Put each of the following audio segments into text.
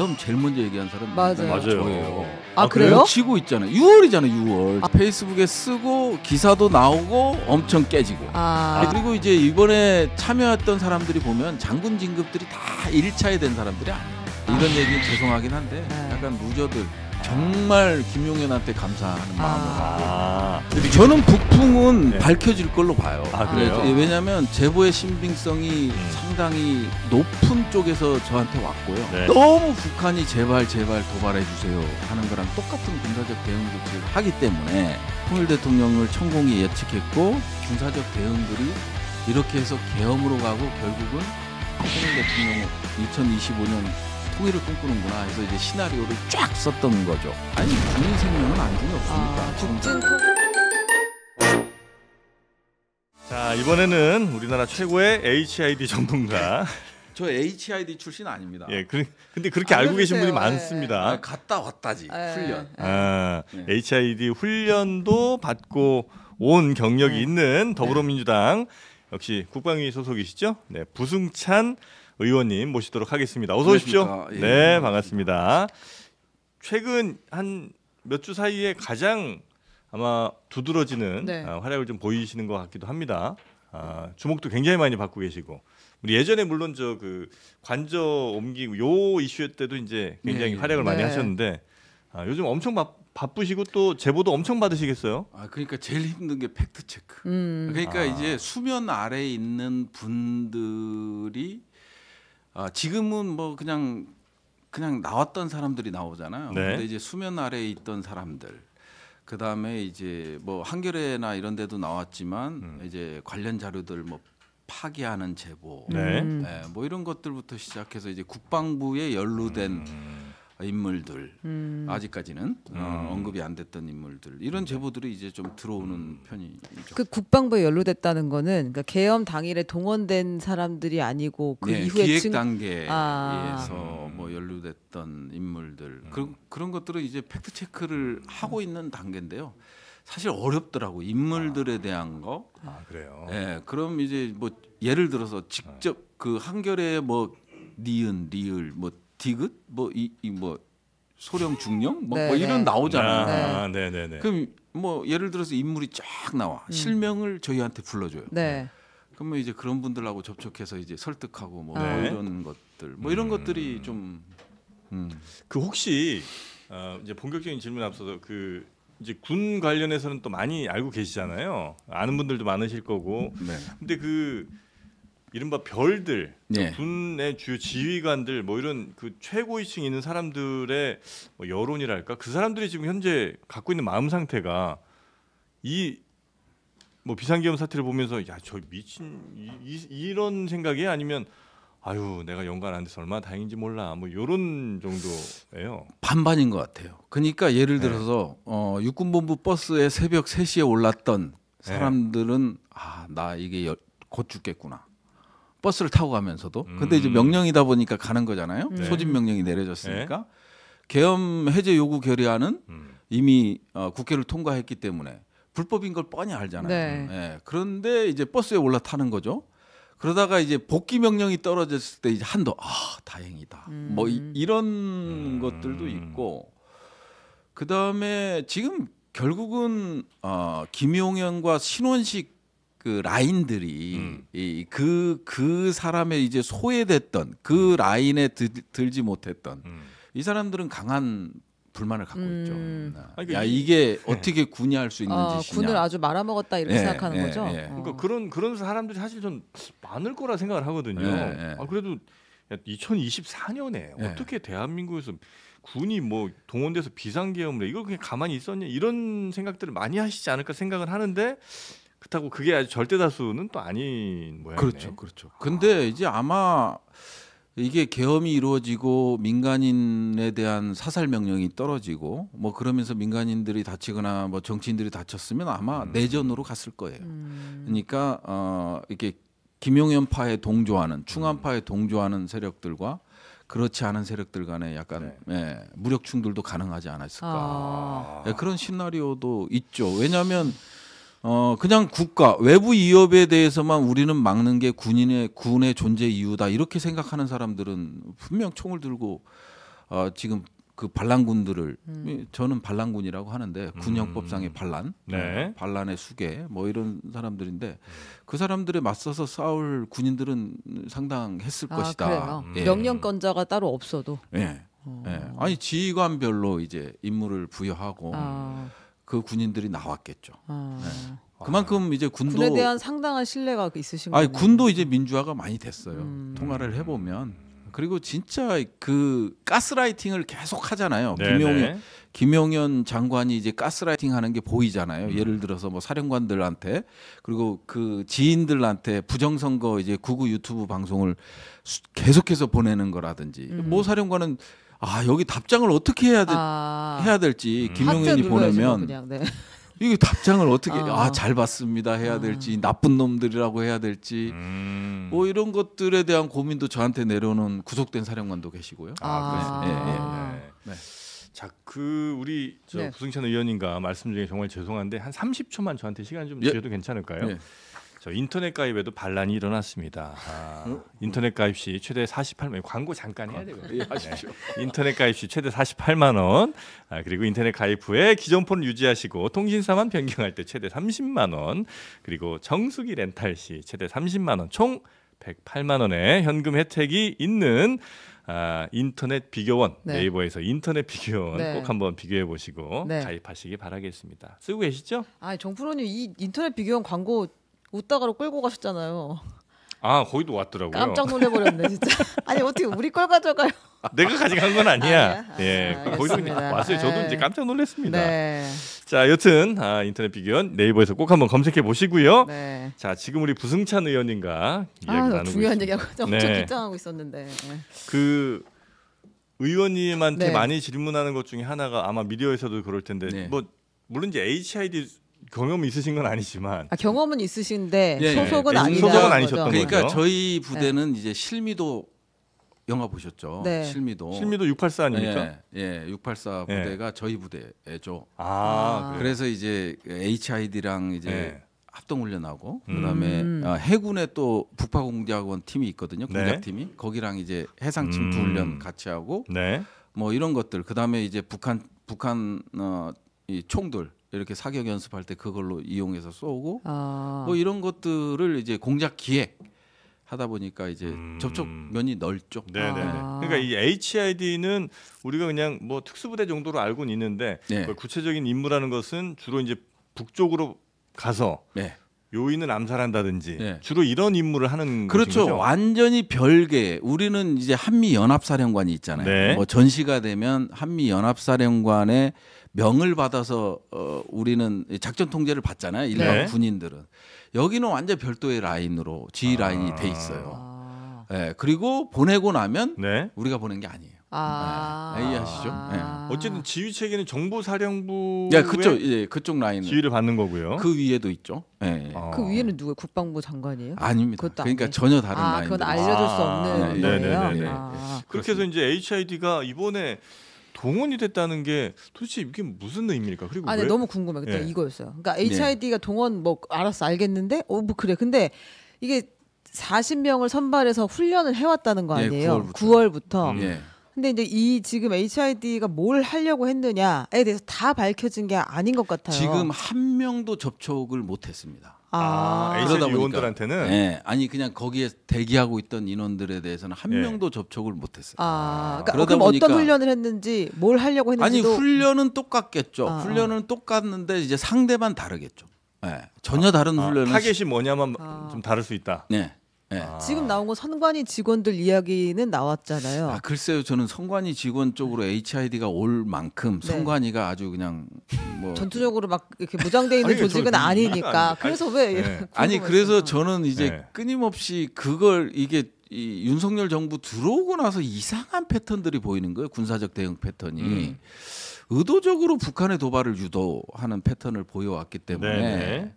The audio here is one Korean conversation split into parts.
계엄 제일 먼저 얘기한 사람 맞아요. 저예요. 아 그래요? 치고 있잖아요. 6월이잖아요. 6월. 페이스북에 쓰고 기사도 나오고 엄청 깨지고. 그리고 이제 이번에 참여했던 사람들이 보면 장군 진급들이 다 1차에 된 사람들이 아니에요. 이런 얘기는 죄송하긴 한데 약간 루저들 정말 김용현한테 감사하는 마음으로. 저는 북풍은 밝혀질 걸로 봐요. 그래요? 왜냐하면 제보의 신빙성이 상당히 높은 쪽에서 저한테 왔고요. 너무 북한이 제발 도발해 주세요 하는 거랑 똑같은 군사적 대응 조치를 하기 때문에 통일 대통령을 천공이 예측했고 군사적 대응들이 이렇게 해서 계엄으로 가고 결국은 통일 대통령 2025년 통일을 꿈꾸는구나 해서 이제 시나리오를 쫙 썼던 거죠. 아니 국민 생명은 안중에 없으니까. 자, 이번에는 우리나라 최고의 HID 전문가. 저 HID 출신 아닙니다. 예, 근데 그렇게 알고 계신 분이 많습니다. 갔다 왔다지 훈련. HID 훈련도 받고 온 경력이 있는 더불어민주당 역시 국방위 소속이시죠? 네, 부승찬 의원님 모시도록 하겠습니다. 어서 오십시오. 예. 네, 반갑습니다. 최근 한 몇 주 사이에 가장 아마 두드러지는 활약을 좀 보이시는 것 같기도 합니다. 주목도 굉장히 많이 받고 계시고 우리 예전에 물론 저 그 관저 옮기고 요 이슈 때도 이제 굉장히 활약을 많이 하셨는데 요즘 엄청 바쁘시고 또 제보도 엄청 받으시겠어요? 그러니까 제일 힘든 게 팩트 체크. 그러니까 이제 수면 아래에 있는 분들이 지금은 뭐 그냥 나왔던 사람들이 나오잖아요. 근데 이제 수면 아래에 있던 사람들, 그 다음에 이제 뭐 한겨레나 이런 데도 나왔지만 이제 관련 자료들 뭐 파기하는 제보, 뭐 이런 것들부터 시작해서 이제 국방부에 연루된 인물들, 아직까지는 언급이 안 됐던 인물들, 이런 제보들이 이제 좀 들어오는 편이죠. 그 국방부에 연루됐다는 거는 그러니까 계엄 당일에 동원된 사람들이 아니고 그 이후에 기획 단계에서 뭐 연루됐던 인물들, 그런 것들은 이제 팩트 체크를 하고 있는 단계인데요. 사실 어렵더라고 인물들에 대한 거. 그래요. 네, 그럼 이제 뭐 예를 들어서 직접 그 한겨레 뭐 니은, 리을, 뭐 디귿, 뭐 뭐 소령, 중령, 뭐 이런 나오잖아요. 네네네. 그럼 뭐 예를 들어서 인물이 쫙 나와 실명을 저희한테 불러줘요. 그러면 이제 그런 분들하고 접촉해서 이제 설득하고 뭐 이런 것들, 뭐 이런 것들이 좀. 그 혹시 이제 본격적인 질문 앞서서 그 이제 군 관련해서는 또 많이 알고 계시잖아요. 아는 분들도 많으실 거고. 근데 그 이른바 별들, 군의 주요 지휘관들, 뭐 이런 그 최고위층에 있는 사람들의 뭐 여론이랄까, 그 사람들이 지금 현재 갖고 있는 마음 상태가 이 뭐 비상계엄 사태를 보면서 야, 저 미친 이런 생각이 아니면 아유 내가 연관 안 돼서 얼마나 다행인지 몰라, 뭐 이런 정도예요. 반반인 것 같아요. 그러니까 예를 들어서 육군본부 버스에 새벽 3시에 올랐던 사람들은 나 이게 곧 죽겠구나. 버스를 타고 가면서도. 근데 이제 명령이다 보니까 가는 거잖아요. 소집 명령이 내려졌으니까. 계엄 해제 요구 결의안은 이미 국회를 통과했기 때문에 불법인 걸 뻔히 알잖아요. 그런데 이제 버스에 올라타는 거죠. 그러다가 이제 복귀 명령이 떨어졌을 때 이제 한도 다행이다. 뭐 이런 것들도 있고. 그다음에 지금 결국은 김용현과 신원식 그 라인들이 그 사람의 이제 소외됐던 그 라인에 들지 못했던 이 사람들은 강한 불만을 갖고 있죠. 야, 이게 어떻게 군이 할 수 있는 짓이냐. 군을 아주 말아먹었다 이렇게 생각하는 거죠. 그러니까 그런 사람들이 사실 좀 많을 거라 생각을 하거든요. 그래도 2024년에 어떻게 대한민국에서 군이 뭐 동원돼서 비상계엄을 해, 이걸 그냥 가만히 있었냐, 이런 생각들을 많이 하시지 않을까 생각을 하는데, 그렇다고 그게 아주 절대 다수는 또 아닌 모양이네요. 그렇죠. 근데 이제 아마 이게 계엄이 이루어지고 민간인에 대한 사살 명령이 떨어지고 뭐 그러면서 민간인들이 다치거나 뭐 정치인들이 다쳤으면 아마 내전으로 갔을 거예요. 그러니까 이렇게 김용현파에 동조하는, 충암파에 동조하는 세력들과 그렇지 않은 세력들 간에 약간 무력 충돌도 가능하지 않았을까. 그런 시나리오도 있죠. 왜냐하면 그냥 국가 외부 위협에 대해서만 우리는 막는 게 군의 존재 이유다, 이렇게 생각하는 사람들은 분명 총을 들고 지금 그 반란군들을 저는 반란군이라고 하는데 군형법상의 반란, 네. 반란의 수괴 뭐 이런 사람들인데 그 사람들에 맞서서 싸울 군인들은 상당했을 것이다. 그래요. 예. 명령권자가 따로 없어도. 예. 예. 아니 지휘관별로 이제 임무를 부여하고 그 군인들이 나왔겠죠. 예. 그만큼 이제 군에 대한 상당한 신뢰가 있으신 아니 거네요. 군도 이제 민주화가 많이 됐어요. 통화를 해보면. 그리고 진짜 그 가스라이팅을 계속 하잖아요. 김용현 장관이 이제 가스라이팅 하는 게 보이잖아요. 예를 들어서 뭐 사령관들한테 그리고 그 지인들한테 부정선거 이제 구구 유튜브 방송을 계속해서 보내는 거라든지 모 사령관은 여기 답장을 어떻게 해야 될지 김용현이 보내면 그냥, 네. 이게 답장을 어떻게 잘 봤습니다 해야 될지 나쁜 놈들이라고 해야 될지 뭐 이런 것들에 대한 고민도 저한테 내려오는 구속된 사령관도 계시고요. 네. 자, 그 우리 저 부승찬 의원님과 말씀 중에 정말 죄송한데 한 30초만 저한테 시간 좀 주셔도 괜찮을까요? 저 인터넷 가입에도 반란이 일어났습니다. 인터넷 가입 시 최대 48만 원. 광고 잠깐 해야 되거든요. 하십시오. 인터넷 가입 시 최대 48만 원. 그리고 인터넷 가입 후에 기존 폰을 유지하시고 통신사만 변경할 때 최대 30만 원. 그리고 정수기 렌탈 시 최대 30만 원. 총 108만 원의 현금 혜택이 있는 인터넷 비교원. 네이버에서 인터넷 비교원 꼭 한번 비교해 보시고 가입하시기 바라겠습니다. 쓰고 계시죠? 정프로님 이 인터넷 비교원 광고 웃다가로 끌고 가셨잖아요. 거기도 왔더라고요. 깜짝 놀래버렸네 진짜. 아니 어떻게 우리 걸 가져가요? 내가 가져간 건 아니야. 거기도 그냥 왔어요. 저도 이제 깜짝 놀랐습니다. 자, 여튼 인터넷 비교원 네이버에서 꼭 한번 검색해 보시고요. 자, 지금 우리 부승찬 의원님과 이야기 나누고 중요한 있습니다. 얘기하고 엄청 긴장하고 있었는데. 그 의원님한테 많이 질문하는 것 중에 하나가 아마 미디어에서도 그럴 텐데 뭐 물론 이제 HID 경험이 있으신 건 아니지만 경험은 있으신데 소속은 아니다. 소속은 아니셨던 거죠. 그러니까 저희 부대는 이제 실미도 영화 보셨죠? 실미도 684 아닙니까? 684 부대가 저희 부대죠. 그래요? 그래서 이제 HID랑 이제 합동훈련하고 그다음에 해군에 또 북파공작원 팀이 있거든요. 공작팀이 거기랑 이제 해상 침투 훈련 같이 하고 뭐 이런 것들 그다음에 이제 북한 이 총들 이렇게 사격 연습할 때 그걸로 이용해서 쏘고 뭐 이런 것들을 이제 공작 기획 하다 보니까 이제 접촉 면이 넓죠. 그러니까 이 HID는 우리가 그냥 뭐 특수부대 정도로 알고는 있는데 구체적인 임무라는 것은 주로 이제 북쪽으로 가서 요인을 암살한다든지 주로 이런 임무를 하는 그렇죠. 것인 거죠? 완전히 별개. 우리는 이제 한미 연합사령관이 있잖아요. 뭐 전시가 되면 한미 연합사령관의 명을 받아서 우리는 작전 통제를 받잖아요. 일반 군인들은 여기는 완전 별도의 라인으로 지휘 라인이 돼 있어요. 그리고 보내고 나면 우리가 보낸 게 아니에요. 이해하시죠? 어쨌든 지휘 체계는 정보사령부의 그쪽 라인 지휘를 받는 거고요. 그 위에도 있죠. 그 위에는 누구예요? 국방부 장관이에요? 아닙니다. 그러니까 전혀 다른 라인. 그건 알려줄 수 없는 거예요. 그렇게 해서 이제 HID가 이번에 동원이 됐다는 게 도대체 이게 무슨 의미입니까? 그리고 왜? 너무 궁금해. 그때 이거였어요. 그러니까 HID가 동원 뭐 알았어 알겠는데 뭐 그래. 근데 이게 40명을 선발해서 훈련을 해왔다는 거 아니에요? 9월부터. 근데 이제 지금 HID가 뭘 하려고 했느냐에 대해서 다 밝혀진 게 아닌 것 같아요. 지금 한 명도 접촉을 못했습니다. HID 요원들한테는 아니 그냥 거기에 대기하고 있던 인원들에 대해서는 한 명도 접촉을 못했어요. 그러니까 그럼 어떤 훈련을 했는지 뭘 하려고 했는지도 아니 훈련은 똑같겠죠. 훈련은 똑같는데 이제 상대만 다르겠죠. 전혀 다른 훈련은 타겟이 뭐냐만 좀 다를 수 있다. 지금 나온 건 선관위 직원들 이야기는 나왔잖아요. 글쎄요, 저는 선관위 직원 쪽으로 HID가 올 만큼 선관위가 아주 그냥 뭐 전투적으로 막 이렇게 무장돼 있는 조직은 아니니까. 그래서 왜? 아니 그래서 저는 이제 끊임없이 그걸 이게 이 윤석열 정부 들어오고 나서 이상한 패턴들이 보이는 거예요. 군사적 대응 패턴이 의도적으로 북한의 도발을 유도하는 패턴을 보여왔기 때문에.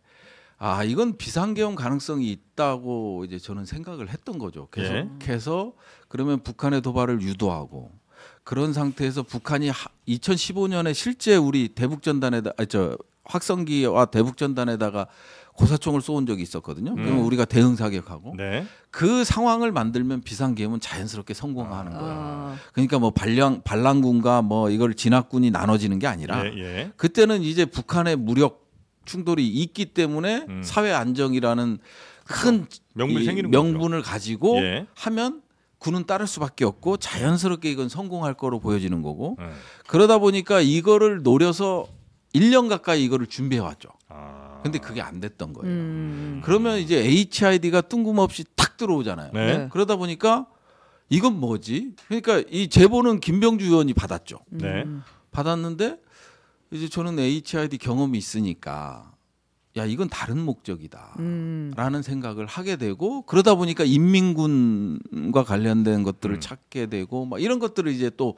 이건 비상계엄 가능성이 있다고 이제 저는 생각을 했던 거죠. 계속해서 그러면 북한의 도발을 유도하고 그런 상태에서 북한이 2015년에 실제 우리 대북전단에다 확성기와 대북전단에다가 고사총을 쏘은 적이 있었거든요. 그러면 우리가 대응 사격하고 네. 그 상황을 만들면 비상계엄은 자연스럽게 성공하는 거예요. 그러니까 뭐 반란군과 뭐 이걸 진압군이 나눠지는 게 아니라 그때는 이제 북한의 무력 충돌이 있기 때문에 사회 안정이라는 큰 명분을 가지고 하면 군은 따를 수밖에 없고 자연스럽게 이건 성공할 거로 보여지는 거고 그러다 보니까 이거를 노려서 1년 가까이 이거를 준비해 왔죠. 근데 그게 안 됐던 거예요. 그러면 이제 HID가 뜬금없이 탁 들어오잖아요. 네. 그러다 보니까 이건 뭐지? 그러니까 이 제보는 김병주 의원이 받았죠. 네. 받았는데 이제 저는 HID 경험이 있으니까 야 이건 다른 목적이다라는 생각을 하게 되고 그러다 보니까 인민군과 관련된 것들을 찾게 되고 막 이런 것들을 이제 또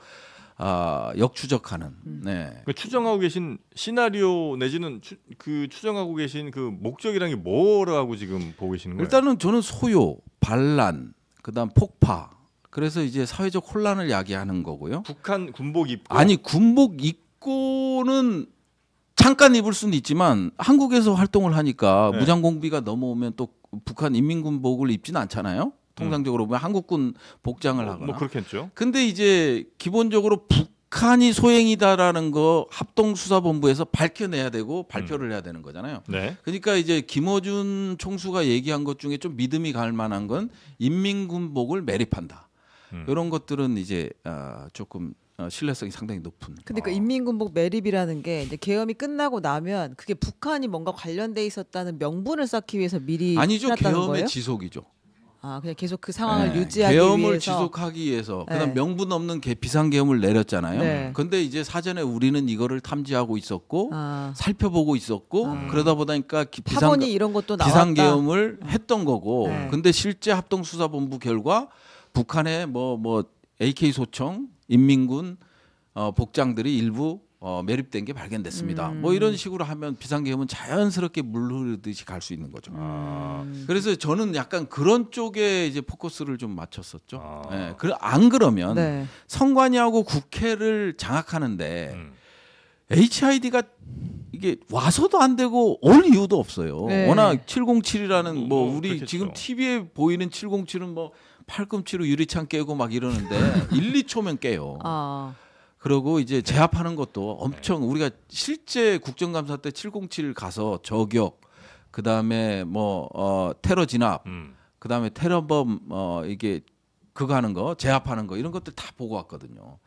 역추적하는. 네. 그 추정하고 계신 시나리오 내지는 그 추정하고 계신 그 목적이란 게 뭐라고 지금 보고 계시는 거예요? 일단은 저는 소요, 반란, 그다음 폭파. 그래서 이제 사회적 혼란을 야기하는 거고요. 북한 군복 입고 아니 군복 입고는 잠깐 입을 수는 있지만 한국에서 활동을 하니까 무장공비가 넘어오면 또 북한 인민군복을 입지는 않잖아요. 통상적으로 보면 한국군 복장을 하거나. 뭐 그렇겠죠. 근데 이제 기본적으로 북한이 소행이다라는 거 합동수사본부에서 밝혀내야 되고 발표를 해야 되는 거잖아요. 네. 그러니까 이제 김어준 총수가 얘기한 것 중에 좀 믿음이 갈 만한 건 인민군복을 매립한다. 이런 것들은 이제 조금 신뢰성이 상당히 높은. 근데 그 인민군복 매립이라는 게 이제 계엄이 끝나고 나면 그게 북한이 뭔가 관련돼 있었다는 명분을 쌓기 위해서 미리 아니죠. 해놨다는 계엄의 거예요? 지속이죠. 그냥 계속 그 상황을 유지하기 계엄을 위해서. 지속하기 위해서 그다음 명분 없는 비상계엄을 내렸잖아요. 근데 이제 사전에 우리는 이거를 탐지하고 있었고 살펴보고 있었고 그러다 보니까 파본이 이런 것도 나왔다. 비상계엄을 했던 거고. 근데 실제 합동수사본부 결과 북한의 뭐 AK 소총, 인민군 복장들이 일부 매립된 게 발견됐습니다. 뭐 이런 식으로 하면 비상계엄은 자연스럽게 물 흐르듯이 갈 수 있는 거죠. 그래서 저는 약간 그런 쪽에 이제 포커스를 좀 맞췄었죠. 네. 안 그러면 선관위하고 국회를 장악하는데 HID가 이게 와서도 안 되고 올 이유도 없어요. 워낙 707이라는 뭐 우리 그렇겠죠. 지금 TV에 보이는 707은 뭐 팔꿈치로 유리창 깨고 막 이러는데 1, 2초면 깨요. 그리고 이제 제압하는 것도 엄청 우리가 실제 국정감사 때 707 가서 저격, 그다음에 뭐 테러 진압, 그다음에 테러범 이게 그거 하는 거, 제압하는 거 이런 것들 다 보고 왔거든요.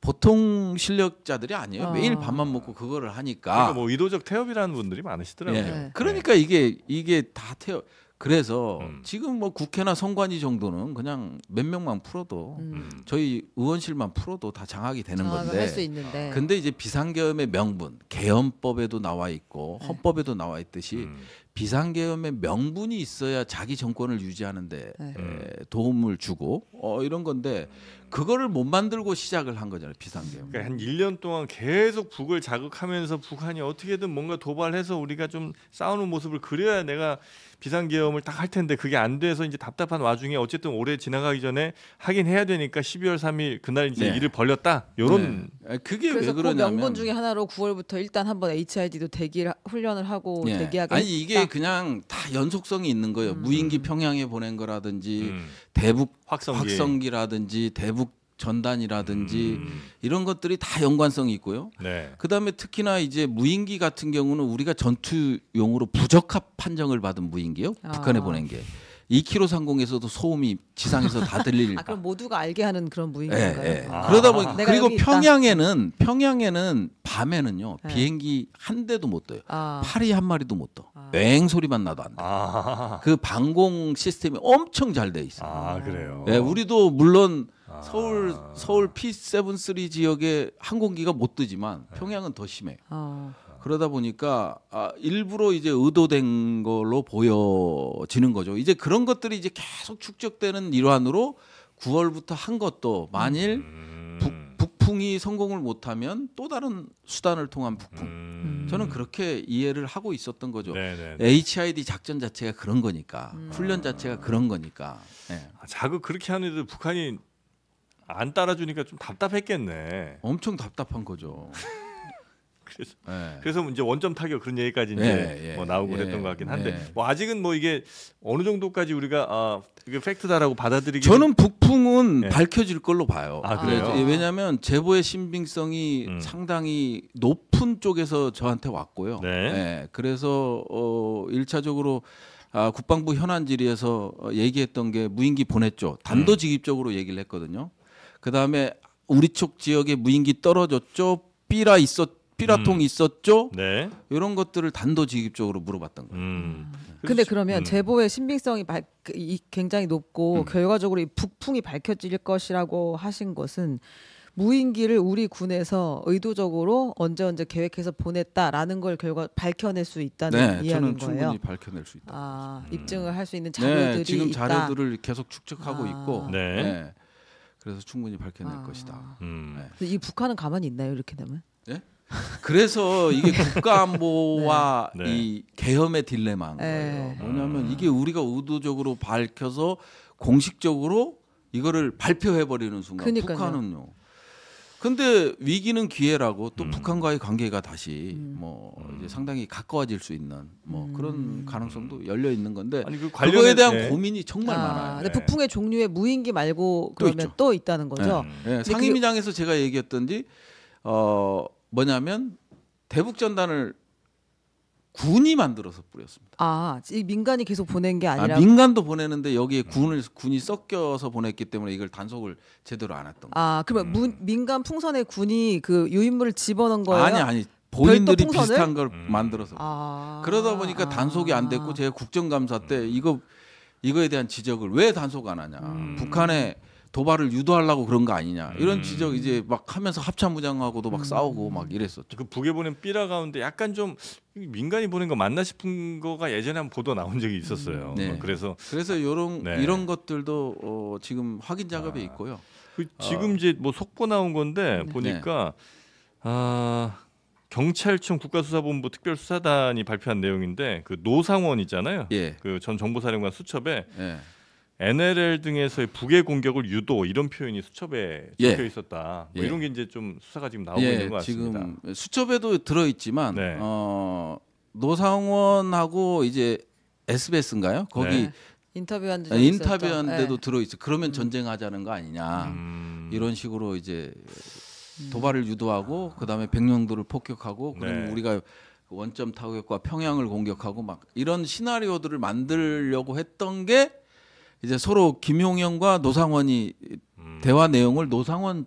보통 실력자들이 아니에요. 매일 밥만 먹고 그거를 하니까. 그러니까 뭐 의도적 태업이라는 분들이 많으시더라고요. 그러니까 이게 다 태업. 그래서 지금 뭐 국회나 선관위 정도는 그냥 몇 명만 풀어도 저희 의원실만 풀어도 다 장악이 되는 건데. 할 수 있는데. 근데 이제 비상계엄의 명분, 계엄법에도 나와 있고 헌법에도 나와 있듯이 비상계엄의 명분이 있어야 자기 정권을 유지하는데 도움을 주고 이런 건데 그거를 못 만들고 시작을 한 거잖아요. 비상계엄. 그러니까 한 1년 동안 계속 북을 자극하면서 북한이 어떻게든 뭔가 도발해서 우리가 좀 싸우는 모습을 그려야 내가 비상계엄을 딱 할 텐데 그게 안 돼서 이제 답답한 와중에 어쨌든 올해 지나가기 전에 하긴 해야 되니까 12월 3일 그날 이제 일을 벌렸다. 요런 그게 그래서 왜 그러냐면 그 명분 중에 하나로 9월부터 일단 한번 HID도 대기 훈련을 하고 대기하게. 아니 이게 그냥 다 연속성이 있는 거예요. 무인기 평양에 보낸 거라든지 대북 확성기라든지 대북 전단이라든지 이런 것들이 다 연관성이 있고요. 그다음에 특히나 이제 무인기 같은 경우는 우리가 전투용으로 부적합 판정을 받은 무인기요. 북한에 보낸 게 2km 상공에서도 소음이 지상에서 다 들릴. 그럼 모두가 알게 하는 그런 무인기인가요? 그러다 보니 그리고 평양에는 밤에는요 비행기 한 대도 못 떠요. 파리 한 마리도 못 떠. 왱 소리만 나도 안 돼. 그 방공 시스템이 엄청 잘 돼 있어요. 그래요. 우리도 물론 서울 P73 지역에 항공기가 못 뜨지만 평양은 더 심해요. 그러다 보니까 일부러 이제 의도된 걸로 보여지는 거죠. 이제 그런 것들이 이제 계속 축적되는 일환으로 9월부터 한 것도 만일 북풍이 성공을 못하면 또 다른 수단을 통한 북풍. 저는 그렇게 이해를 하고 있었던 거죠. HID 작전 자체가 그런 거니까 훈련 자체가 그런 거니까. 자극 그렇게 하는데도 북한이 안 따라주니까 좀 답답했겠네. 엄청 답답한 거죠. 그래서 이제 원점 타격 그런 얘기까지 이제 뭐 나오고 그랬던 것 같긴 한데 뭐 아직은 뭐 이게 어느 정도까지 우리가 이게 팩트다라고 받아들이기 저는 북풍은 밝혀질 걸로 봐요. 그래요? 왜냐하면 제보의 신빙성이 상당히 높은 쪽에서 저한테 왔고요. 그래서 1차적으로 국방부 현안 질의에서 얘기했던 게 무인기 보냈죠. 단도직입적으로 얘기를 했거든요. 그다음에 우리 쪽 지역에 무인기 떨어졌죠. 삐라통 있었죠. 이런 것들을 단도직입적으로 물어봤던 거예요. 근데 그러면 제보의 신빙성이 굉장히 높고 결과적으로 이 북풍이 밝혀질 것이라고 하신 것은 무인기를 우리 군에서 의도적으로 언제 계획해서 보냈다라는 걸 밝혀낼 수 있다는 이야기인 저는 거예요. 충분히 밝혀낼 수 있다. 입증을 할 수 있는 자료들이 지금 있다. 자료들을 계속 축적하고 있고, 그래서 충분히 밝혀낼 것이다. 이 북한은 가만히 있나요? 이렇게 되면? 그래서 이게 국가안보와 이 계엄의 딜레마인 거예요. 뭐냐면 이게 우리가 의도적으로 밝혀서 공식적으로 이거를 발표해버리는 순간 그러니까요. 북한은요. 근데 위기는 기회라고 또 북한과의 관계가 다시 뭐 이제 상당히 가까워질 수 있는 뭐 그런 가능성도 열려 있는 건데 그거에 대한 고민이 정말 많아요. 근데 북풍의 종류의 무인기 말고 그러면 또 있다는 거죠. 상임위장에서 제가 얘기했던지 뭐냐면 대북 전단을 군이 만들어서 뿌렸습니다. 이 민간이 계속 보낸 게 아니라 민간도 보내는데 여기에 군이 섞여서 보냈기 때문에 이걸 단속을 제대로 안 했던 거예요. 그러면 민간 풍선에 군이 그 유인물을 집어넣은 거예요? 아니 본인들이 비슷한 걸 만들어서 그러다 보니까 단속이 안 됐고 제가 국정감사 때 이거에 대한 지적을 왜 단속 안 하냐 북한에 도발을 유도하려고 그런 거 아니냐 이런 지적 이제 막 하면서 합참부장하고도 막 싸우고 막 이랬었죠. 그 북에 보낸 삐라 가운데 약간 좀 민간이 보낸 거 맞나 싶은 거가 예전에 한 보도 나온 적이 있었어요. 그래서 이런 것들도 지금 확인 작업에 있고요. 지금 이제 뭐 속보 나온 건데 보니까 경찰청 국가수사본부 특별수사단이 발표한 내용인데 그 노상원 있잖아요. 그 전 정보사령관 수첩에 NLL 등에서의 북의 공격을 유도 이런 표현이 수첩에 적혀 있었다. 뭐 이런 게 이제 좀 수사가 지금 나오고 있는 것 같습니다. 지금 수첩에도 들어 있지만 노상원하고 이제 SBS인가요? 거기 인터뷰한 데도 들어 있어. 그러면 전쟁하자는 거 아니냐. 이런 식으로 이제 도발을 유도하고 그다음에 백령도를 폭격하고 그러면 우리가 원점 타격과 평양을 공격하고 막 이런 시나리오들을 만들려고 했던 게 이제 서로 김용현과 노상원이 대화 내용을 노상원을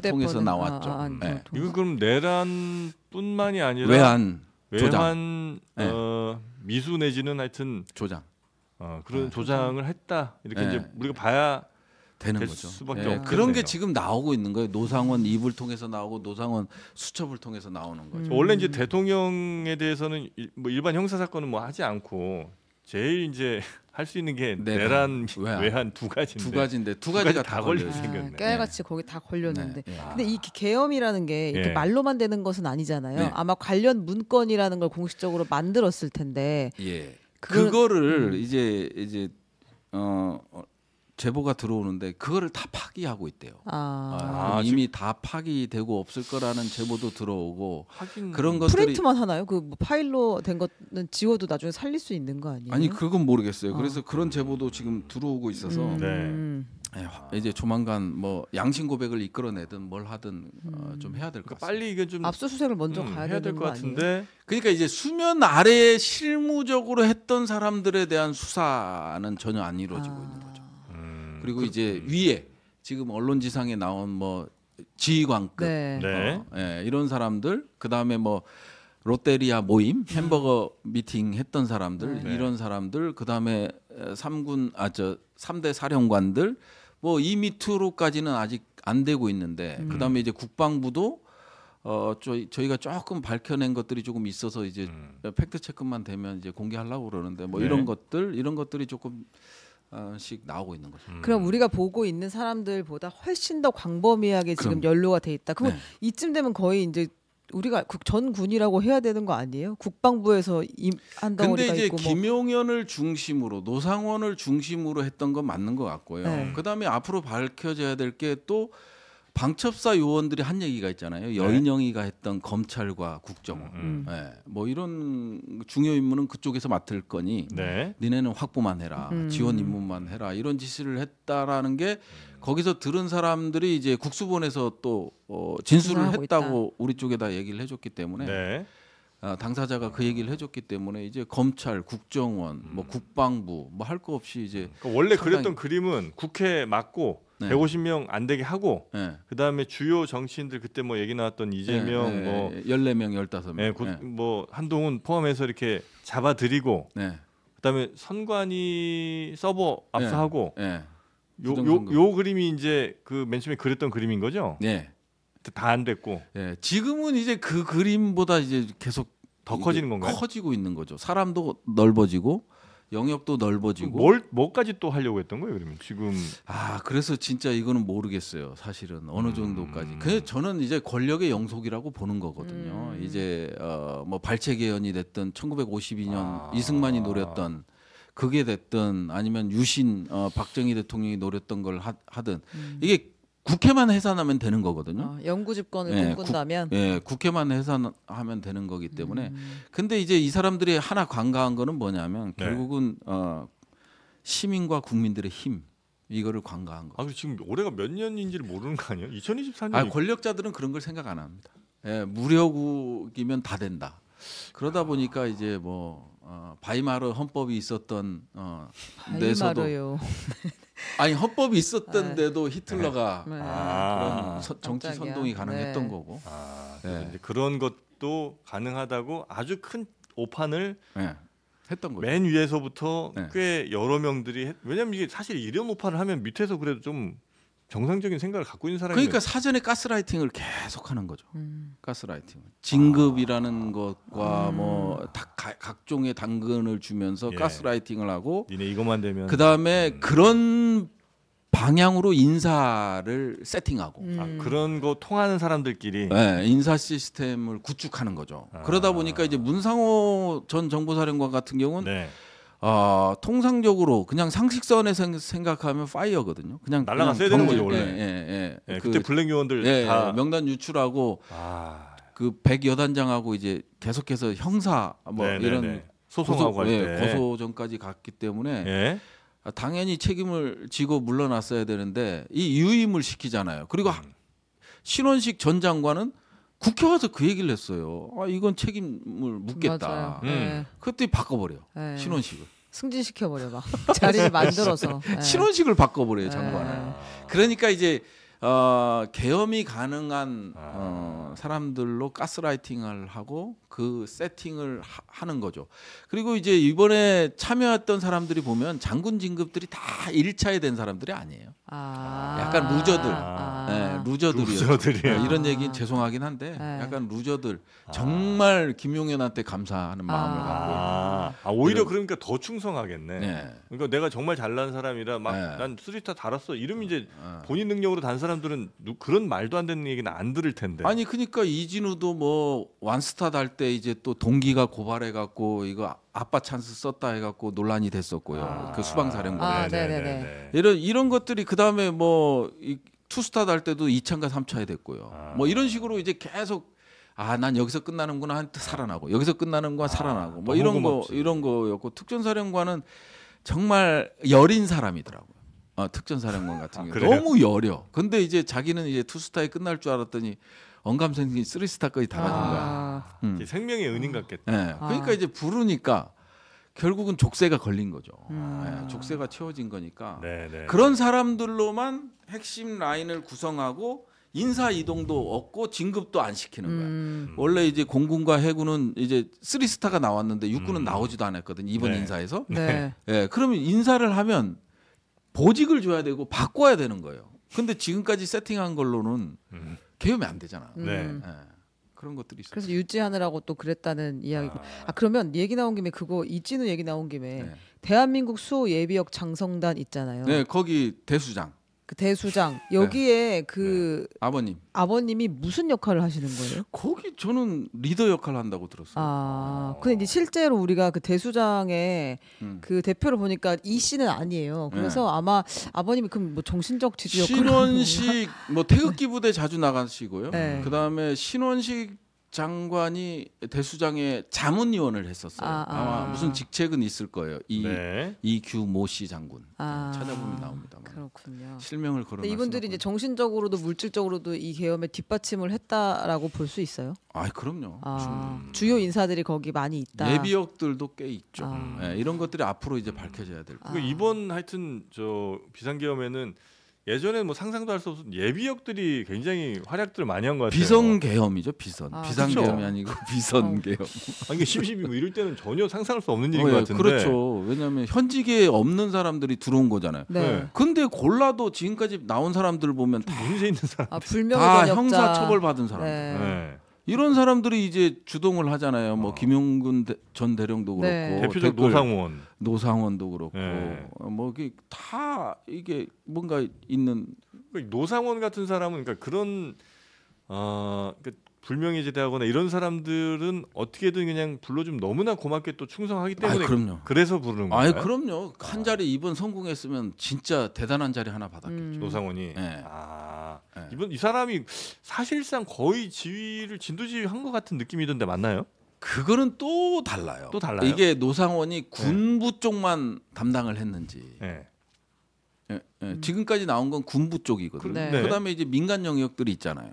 통해서 나왔죠. 이거 그럼 내란뿐만이 아니라 외환 미수 내지는 하여튼 조장 그런 조장을 했다 이렇게 이제 우리가 봐야 되는 거죠. 수밖에 없겠네요. 그런 게 지금 나오고 있는 거예요. 노상원 입을 통해서 나오고 노상원 수첩을 통해서 나오는 거죠. 원래 이제 대통령에 대해서는 뭐 일반 형사 사건은 뭐 하지 않고 제일 이제 할 수 있는 게 내란, 외환 두 가지인데 두 가지가 다 걸려 생겼네. 깨알같이 거기 다 걸렸는데. 근데 이 계엄이라는 게 이렇게 말로만 되는 것은 아니잖아요. 아마 관련 문건이라는 걸 공식적으로 만들었을 텐데. 그거를 이제 제보가 들어오는데 그거를 다 파기하고 있대요. 이미 다 파기되고 없을 거라는 제보도 들어오고 그런 것들이 프린트만 하나요? 그 뭐 파일로 된 것은 지워도 나중에 살릴 수 있는 거 아니에요? 아니 그건 모르겠어요. 그래서 그런 제보도 지금 들어오고 있어서 이제 조만간 뭐 양심 고백을 이끌어내든 뭘 하든 좀 해야 될 것 같습니다. 빨리 이게 좀 압수수색을 먼저 가야 될 것 같은데. 그러니까 이제 수면 아래에 실무적으로 했던 사람들에 대한 수사는 전혀 안 이루어지고 있는 거죠. 그리고 이제 위에 지금 언론지상에 나온 뭐 지휘관급 이런 사람들, 그 다음에 뭐 롯데리아 모임, 햄버거 미팅 했던 사람들, 이런 사람들, 그 다음에 3대 사령관들, 뭐 이 밑으로까지는 아직 안 되고 있는데, 그 다음에 이제 국방부도 저희가 조금 밝혀낸 것들이 조금 있어서 이제 팩트 체크만 되면 이제 공개하려고 그러는데 뭐 이런 것들이 조금 씩 나오고 있는 거죠. 그럼 우리가 보고 있는 사람들보다 훨씬 더 광범위하게 지금 연루가 돼 있다. 그럼 이쯤 되면 거의 이제 우리가 전 군이라고 해야 되는 거 아니에요? 국방부에서 한 덩어리가 근데 이제 있고 김용현을 중심으로 노상원을 중심으로 했던 건 맞는 것 같고요. 그다음에 앞으로 밝혀져야 될 게 또 방첩사 요원들이 한 얘기가 있잖아요. 여인영이가 했던 검찰과 국정원. 네. 뭐 이런 중요 임무는 그쪽에서 맡을 거니 니네는 확보만 해라. 지원 임무만 해라. 이런 지시를 했다라는 게 거기서 들은 사람들이 이제 국수본에서 또 진술을 했다고 있다. 우리 쪽에다 얘기를 해줬기 때문에 당사자가 그 얘기를 해줬기 때문에 이제 검찰, 국정원, 뭐 국방부 뭐 할 거 없이 이제 그러니까 원래 그랬던 그림은 국회 맞고 150명 안 되게 하고 그다음에 주요 정치인들 그때 뭐 얘기 나왔던 이재명 뭐 14명, 15명 뭐 한동훈 포함해서 이렇게 잡아들이고 그다음에 선관위 서버 압수하고 요 그림이 이제 그 맨 처음에 그렸던 그림인 거죠? 네. 다 안 됐고. 지금은 이제 그 그림보다 이제 계속 더 커지는 건가요? 커지고 있는 거죠. 사람도 넓어지고 영역도 넓어지고. 뭐까지 또 하려고 했던 거예요, 그러면 지금? 그래서 진짜 이거는 모르겠어요. 사실은 어느 정도까지. 그래서 저는 이제 권력의 영속이라고 보는 거거든요. 이제 뭐 발췌개헌이 됐든 1952년 이승만이 노렸던 그게 됐든 아니면 유신 박정희 대통령이 노렸던 걸 하든 이게 국회만 해산하면 되는 거거든요. 영구 집권을 꿈꾼다면 국회만 해산하면 되는 거기 때문에 근데 이제 이 사람들이 하나 관가한 거는 뭐냐면 결국은 시민과 국민들의 힘 이거를 관가한 거. 지금 올해가 몇 년인지를 모르는 거 아니에요? 2024년. 권력자들은 그런 걸 생각 안 합니다. 무력이면 다 된다. 그러다 보니까 이제 뭐 바이마르 헌법이 있었던 바이마르요. 아니 헌법이 있었던데도 히틀러가 그런 정치 선동이 가능했던 거고. 이제 그런 것도 가능하다고 아주 큰 오판을 했던 거죠. 맨 위에서부터 꽤 여러 명들이 왜냐면 이게 사실 이런 오판을 하면 밑에서 그래도 좀 정상적인 생각을 갖고 있는 사람이 그러니까 사전에 가스라이팅을 계속하는 거죠. 가스라이팅. 진급이라는 것과 뭐 각종의 당근을 주면서 가스라이팅을 하고. 니네 이것만 되면. 그 다음에 그런 방향으로 인사를 세팅하고. 그런 거 통하는 사람들끼리. 인사 시스템을 구축하는 거죠. 그러다 보니까 이제 문상호 전 정보사령관 같은 경우는. 통상적으로 그냥 상식선에서 생각하면 파이어거든요. 그냥 날라갔어야 되는 거죠 원래. 그때 블랙 요원들 다 명단 유출하고 그 100여단장하고 이제 계속해서 형사 뭐 이런 소송하고 할 때 고소전까지 갔기 때문에 당연히 책임을 지고 물러났어야 되는데 이 유임을 시키잖아요. 그리고 신원식 전 장관은 국회 와서 그 얘기를 했어요. 이건 책임을 묻겠다. 그때 바꿔버려. 신원식을. 승진시켜버려 막 자리를 만들어서. 신원식을 바꿔버려요 장관을. 그러니까 이제 계엄이 가능한 사람들로 가스라이팅을 하고 그 세팅을 하는 거죠. 그리고 이제 이번에 참여했던 사람들이 보면 장군 진급들이 다 1차에 된 사람들이 아니에요. 약간 루저들. 루저들이요. 이런 얘기는 죄송하긴 한데 약간 루저들. 정말 김용현한테 감사하는 마음을 갖고. 오히려 그러니까 더 충성하겠네. 그러니까 내가 정말 잘난 사람이라 막 난 3스타 달았어. 이러면 이제 본인 능력으로 단 사람들은 그런 말도 안 되는 얘기는 안 들을 텐데. 아니 그러니까 이진우도 뭐 완스타 달 때 이제 또 동기가 고발해 갖고 이거 아빠 찬스 썼다 해 갖고 논란이 됐었고요. 그 수방사령관. 이런 것들이 그 다음에 뭐 투스타 달 때도 2차인가 3차에 됐고요. 뭐 이런 식으로 이제 계속 난 여기서 끝나는구나 한테 살아나고 여기서 끝나는구나 살아나고 뭐 이런 거였고 특전사령관은 정말 여린 사람이더라고요. 특전사령관 같은 경우 너무 여려. 근데 이제 자기는 이제 투스타에 끝날 줄 알았더니 언감생심 3스타까지 다 가진 거야. 생명의 은인 같겠다. 그러니까 이제 부르니까 결국은 족쇄가 걸린 거죠. 족쇄가 채워진 거니까 그런 사람들로만 핵심 라인을 구성하고 인사 이동도 없고 진급도 안 시키는 거야. 원래 이제 공군과 해군은 이제 3스타가 나왔는데 육군은 나오지도 않았거든 이번 인사에서. 그러면 인사를 하면 보직을 줘야 되고 바꿔야 되는 거예요. 근데 지금까지 세팅한 걸로는 계엄이 안 되잖아. 그런 것들이 있어요. 그래서 유지하느라고 또 그랬다는 이야기고. 그러면 얘기 나온 김에 그거 이진우 얘기 나온 김에 대한민국 수호 예비역 장성단 있잖아요. 거기 대수장. 그 대수장 여기에 그 아버님이 무슨 역할을 하시는 거예요? 거기 저는 리더 역할을 한다고 들었어요. 근데 이제 실제로 우리가 그 대수장의 그 대표를 보니까 이 씨는 아니에요. 그래서 아마 아버님이 그럼 뭐 정신적 지주 역할을 신원식 뭐 태극기 부대 자주 나가시고요. 네. 그다음에 신원식 장관이 대수장의 자문위원을 했었어요. 아마 무슨 직책은 있을 거예요. 이규모 씨 장군. 찾아보면 나옵니다. 그렇군요. 실명을 거론할 이분들이 이제 정신적으로도 물질적으로도 이 계엄에 뒷받침을 했다라고 볼 수 있어요. 그럼요. 주요 인사들이 거기 많이 있다. 예비역들도 꽤 있죠. 이런 것들이 앞으로 이제 밝혀져야 될 거예요. 이번 하여튼 저 비상계엄에는 예전에 뭐 상상도 할 수 없었던 예비역들이 굉장히 활약들을 많이 한 것 같아요. 비선계엄이죠, 비선. 비상계엄이 아니고 비선계엄. 이게 심심이 뭐 이럴 때는 전혀 상상할 수 없는 일인 것 같은데. 그렇죠. 왜냐하면 현직에 없는 사람들이 들어온 거잖아요. 네. 근데 골라도 지금까지 나온 사람들 보면 다 문제 있는 사람, 다 형사 처벌 받은 사람들. 네. 이런 사람들이 이제 주동을 하잖아요. 뭐 김용근 전 대령도 그렇고, 대표적 노상원도 그렇고, 뭐 이게 다 이게 뭔가 있는 노상원 같은 사람은 그러니까 그런 그러니까 불명예 제대하거나 이런 사람들은 어떻게든 그냥 불러주면 너무나 고맙게 또 충성하기 때문에 그럼요. 그래서 부르는 거예요. 그럼요. 한 자리 이번 성공했으면 진짜 대단한 자리 하나 받았겠죠. 노상원이. 네. 이번 이 사람이 사실상 거의 진도지휘 한 것 같은 느낌이던데 맞나요? 그거는 또 달라요. 또 달라요. 이게 노상원이 군부 쪽만 담당을 했는지. 지금까지 나온 건 군부 쪽이거든요. 그다음에 이제 민간 영역들이 있잖아요.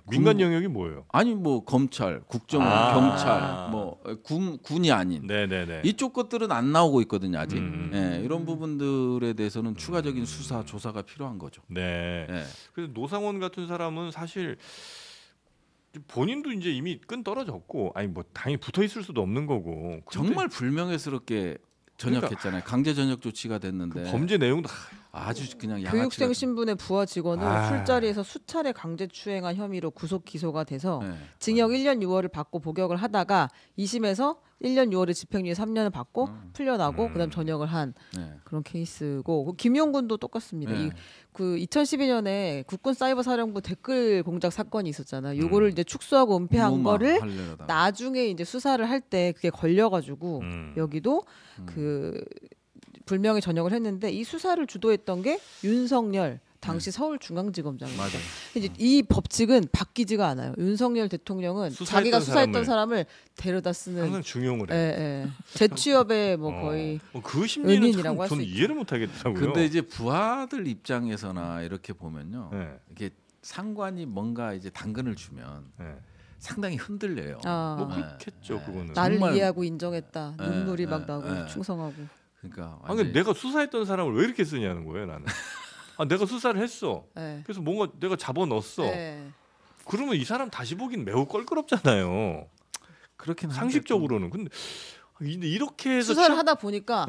민간 영역이 뭐예요? 아니 뭐 검찰, 국정원, 경찰, 뭐 군이 아닌 이쪽 것들은 안 나오고 있거든요 아직. 이런 부분들에 대해서는 추가적인 수사 조사가 필요한 거죠. 그래서 노상원 같은 사람은 사실 본인도 이제 이미 끈 떨어졌고, 아니 뭐 당연히 붙어 있을 수도 없는 거고. 정말 불명예스럽게 전역했잖아요. 강제 전역 조치가 됐는데 그 범죄 내용도 아주 그냥 교육생 신분의 부하 직원을 술자리에서 수차례 강제 추행한 혐의로 구속 기소가 돼서 징역 1년 6월을 받고 복역을 하다가 2심에서 1년 6월에 집행유예 3년을 받고 풀려나고 그다음 전역을 한 그런 케이스고, 김용군도 똑같습니다. 그 2012년에 국군사이버사령부 댓글 공작 사건이 있었잖아요. 요거를 이제 축소하고 은폐한 거를 나중에 이제 수사를 할 때 그게 걸려가지고 여기도 그 불명예 전역을 했는데, 이 수사를 주도했던 게 윤석열 당시 서울중앙지검장입니다. 이제 이 법칙은 바뀌지가 않아요. 윤석열 대통령은 자기가 수사했던 사람을 데려다 쓰는 항상 중용을 해. 재취업의 뭐 거의 그 심리는 은인이라고 할 수 저는 있죠. 이해를 못 하겠더라고요. 근데 이제 부하들 입장에서나 이렇게 보면요, 이게 상관이 뭔가 이제 당근을 주면 상당히 흔들려요. 뭐 그렇겠죠, 그거는. 나를 이해하고 인정했다. 눈물이 막 나고 충성하고. 그러니까 근데 내가 수사했던 사람을 왜 이렇게 쓰냐는 거예요, 나는. 내가 수사를 했어. 그래서 뭔가 내가 잡아 넣었어. 그러면 이 사람 다시 보기엔 매우 껄끄럽잖아요. 그렇긴 상식적으로는. 근데 이렇게 해서 수사를 하다 보니까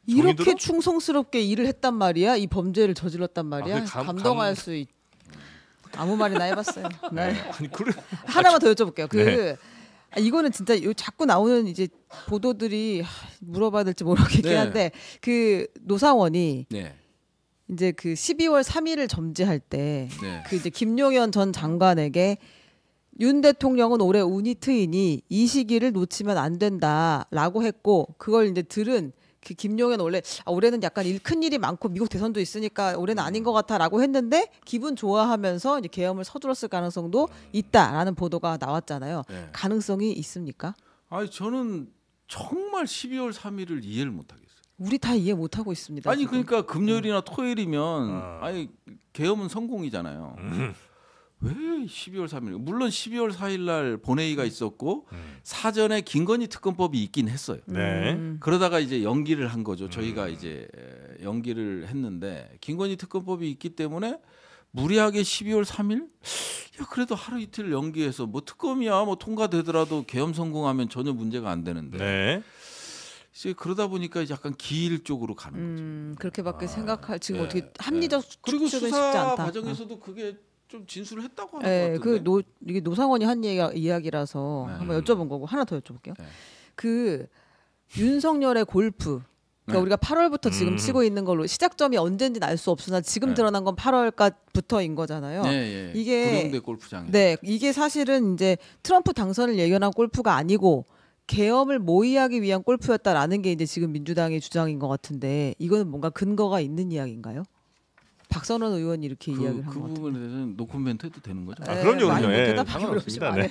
이렇게 충성스럽게 일을 했단 말이야. 이 범죄를 저질렀단 말이야. 감동할 수 있. 아무 말이나 해봤어요. 아니 그래. 하나만 더 여쭤볼게요. 이거는 진짜 자꾸 나오는 이제 보도들이 물어봐야 될지 모르겠긴 한데, 그 노상원이 이제 그 12월 3일을 점지할 때 그 이제 김용현 전 장관에게 윤 대통령은 올해 운이 트이니 이 시기를 놓치면 안 된다라고 했고, 그걸 이제 들은 그 김용현 원래 올해는 약간 큰 일이 많고 미국 대선도 있으니까 올해는 아닌 것 같아라고 했는데 기분 좋아하면서 이제 계엄을 서둘렀을 가능성도 있다라는 보도가 나왔잖아요. 가능성이 있습니까? 저는 정말 12월 3일을 이해를 못 하겠어요. 우리 다 이해 못 하고 있습니다. 아니 지금. 그러니까 금요일이나 토요일이면 계엄은 성공이잖아요. 왜 12월 3일? 물론 12월 4일 날 본회의가 있었고 사전에 김건희 특검법이 있긴 했어요. 그러다가 이제 연기를 한 거죠. 저희가 이제 연기를 했는데 김건희 특검법이 있기 때문에 무리하게 12월 3일? 야 그래도 하루 이틀 연기해서 뭐 특검이야 뭐 통과되더라도 계엄 성공하면 전혀 문제가 안 되는데. 이제 그러다 보니까 이제 약간 기일 쪽으로 가는 거죠. 그렇게밖에 생각할 지금 어떻게 합리적 그리고 추측은 수사 쉽지 않다. 과정에서도 그게 좀 진술을 했다고 하는 것 같은데. 이게 노상원이 한 이야기라서 한번 여쭤본 거고, 하나 더 여쭤볼게요. 그 윤석열의 골프 그러니까 우리가 8월부터 지금 치고 있는 걸로 시작점이 언젠지는 알 수 없으나 지금 드러난 건 8월부터인 거잖아요. 이게 구룡대 골프장에. 네, 이게 사실은 이제 트럼프 당선을 예견한 골프가 아니고 계엄을 모의하기 위한 골프였다라는 게 이제 지금 민주당의 주장인 것 같은데 이거는 뭔가 근거가 있는 이야기인가요? 박선원 의원이 이렇게 이야기를 한 것 같아요. 그 부분에 대해서는 노코멘트 해도 되는 거죠? 그럼요. 대답하기 어렵지만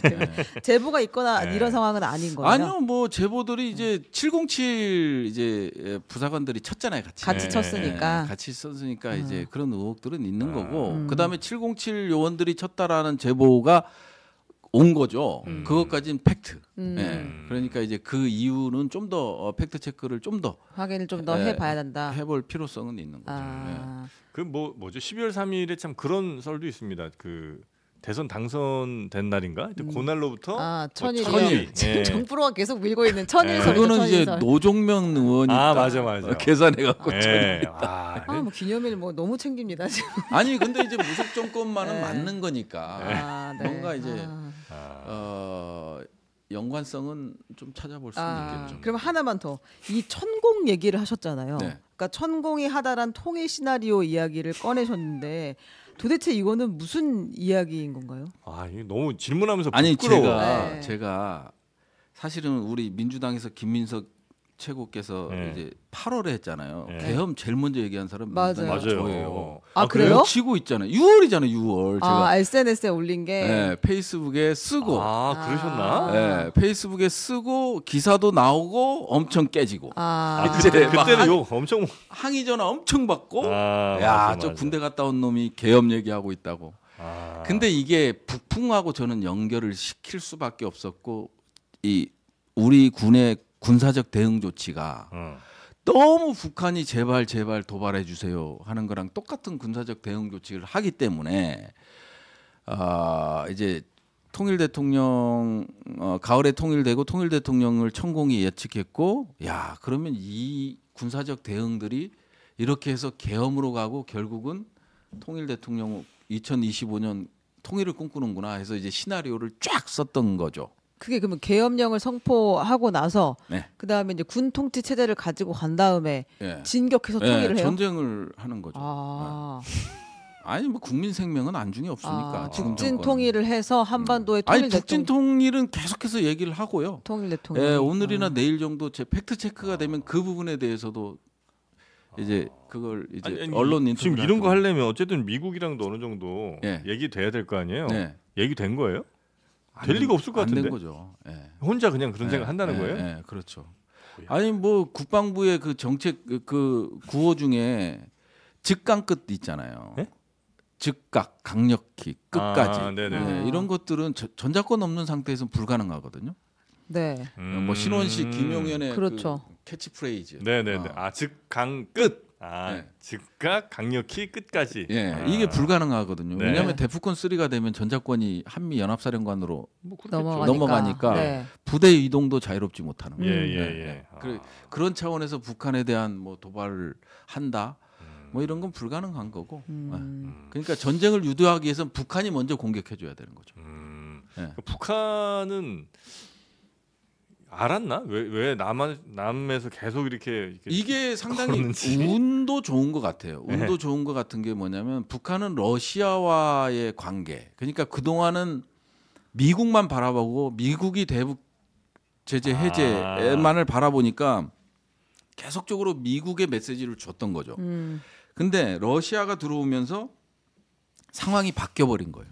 제보가 있거나 이런 상황은 아닌 거예요. 아니요, 뭐 제보들이 이제 707 이제 부사관들이 쳤잖아요, 같이 쳤으니까. 같이 썼으니까 이제 그런 의혹들은 있는 거고, 그 다음에 707 요원들이 쳤다라는 제보가 온 거죠. 그것까지는 팩트. 그러니까 이제 그 이유는 좀 더 팩트 체크를 좀 더 확인을 좀 더 해봐야 된다. 해볼 필요성은 있는 거죠. 그 뭐죠? 12월 3일에 참 그런 썰도 있습니다. 그 대선 당선된 날인가? 그날로부터 천일이요. 정프로가 계속 밀고 있는 천일설. 그거는 이제 노종명 의원이 맞아. 계산해 갖고 뭐 기념일 뭐 너무 챙깁니다 지금. 아니 근데 이제 무속 정권만은 맞는 거니까 뭔가 이제 연관성은 좀 찾아볼 수 있겠죠. 그럼 하나만 더. 이 천공 얘기를 하셨잖아요. 그러니까 천공이 하다란 통일 시나리오 이야기를 꺼내셨는데 도대체 이거는 무슨 이야기인 건가요? 이게 너무 질문하면서 아니 부끄러워. 제가 사실은 우리 민주당에서 김민석 최고께서 이제 8월에 했잖아요. 계엄 제일 먼저 얘기한 사람 맞아요. 저예요. 그래요? 치고 있잖아요. 6월이잖아요. 6월. 제가 SNS에 올린 게 페이스북에 쓰고 그러셨나? 페이스북에 쓰고 기사도 나오고 엄청 깨지고. 그때는 욕 엄청 항의 전화 엄청 받고 저 군대 갔다 온 놈이 계엄 얘기하고 있다고. 근데 이게 북풍하고 저는 연결을 시킬 수밖에 없었고 이 우리 군의 군사적 대응 조치가 너무 북한이 제발 도발해 주세요 하는 거랑 똑같은 군사적 대응 조치를 하기 때문에 이제 통일 대통령 가을에 통일되고 통일 대통령을 천공이 예측했고 그러면 이 군사적 대응들이 이렇게 해서 계엄으로 가고 결국은 통일 대통령 2025년 통일을 꿈꾸는구나 해서 이제 시나리오를 쫙 썼던 거죠. 그게 그러면 계엄령을 선포하고 나서 그 다음에 이제 군 통치 체제를 가지고 간 다음에 진격해서 통일을 해요. 전쟁을 하는 거죠. 아니 뭐 국민 생명은 안중에 없으니까. 북진 통일을 해서 한반도의 통일 대통령. 북진 통일은 계속해서 얘기를 하고요. 통일 대통령. 오늘이나 내일 정도 팩트 체크가 되면 그 부분에 대해서도 이제 그걸 이제 언론 인터뷰 지금 이런 거 하려면 어쨌든 미국이랑도 어느 정도 얘기돼야 될 거 아니에요. 얘기된 거예요? 될 리가 없을 것 같은데. 안 된 거죠. 혼자 그냥 그런 생각 한다는 거예요? 그렇죠. 아니 뭐 국방부의 그 정책 그 구호 중에 즉강 끝 있잖아요. 즉각 강력히 끝까지 이런 것들은 전자권 없는 상태에서는 불가능하거든요. 뭐 신원식 김용현의 그렇죠. 그 캐치프레이즈. 즉강 끝. 즉각 강력히 끝까지. 이게 불가능하거든요. 왜냐하면 데프콘 3가 되면 전자권이 한미 연합사령관으로 넘어가니까 부대 이동도 자유롭지 못하는 거예요. 그런 차원에서 북한에 대한 뭐 도발을 한다. 뭐 이런 건 불가능한 거고. 그러니까 전쟁을 유도하기 위해서는 북한이 먼저 공격해줘야 되는 거죠. 북한은 알았나? 왜 남에서 계속 이렇게 이게 상당히 운도 좋은 것 같아요. 운도 좋은 것 같은 게 뭐냐면 북한은 러시아와의 관계. 그러니까 그동안은 미국만 바라보고 미국이 대북 제재 해제만을 바라보니까 계속적으로 미국의 메시지를 줬던 거죠. 근데 러시아가 들어오면서 상황이 바뀌어버린 거예요.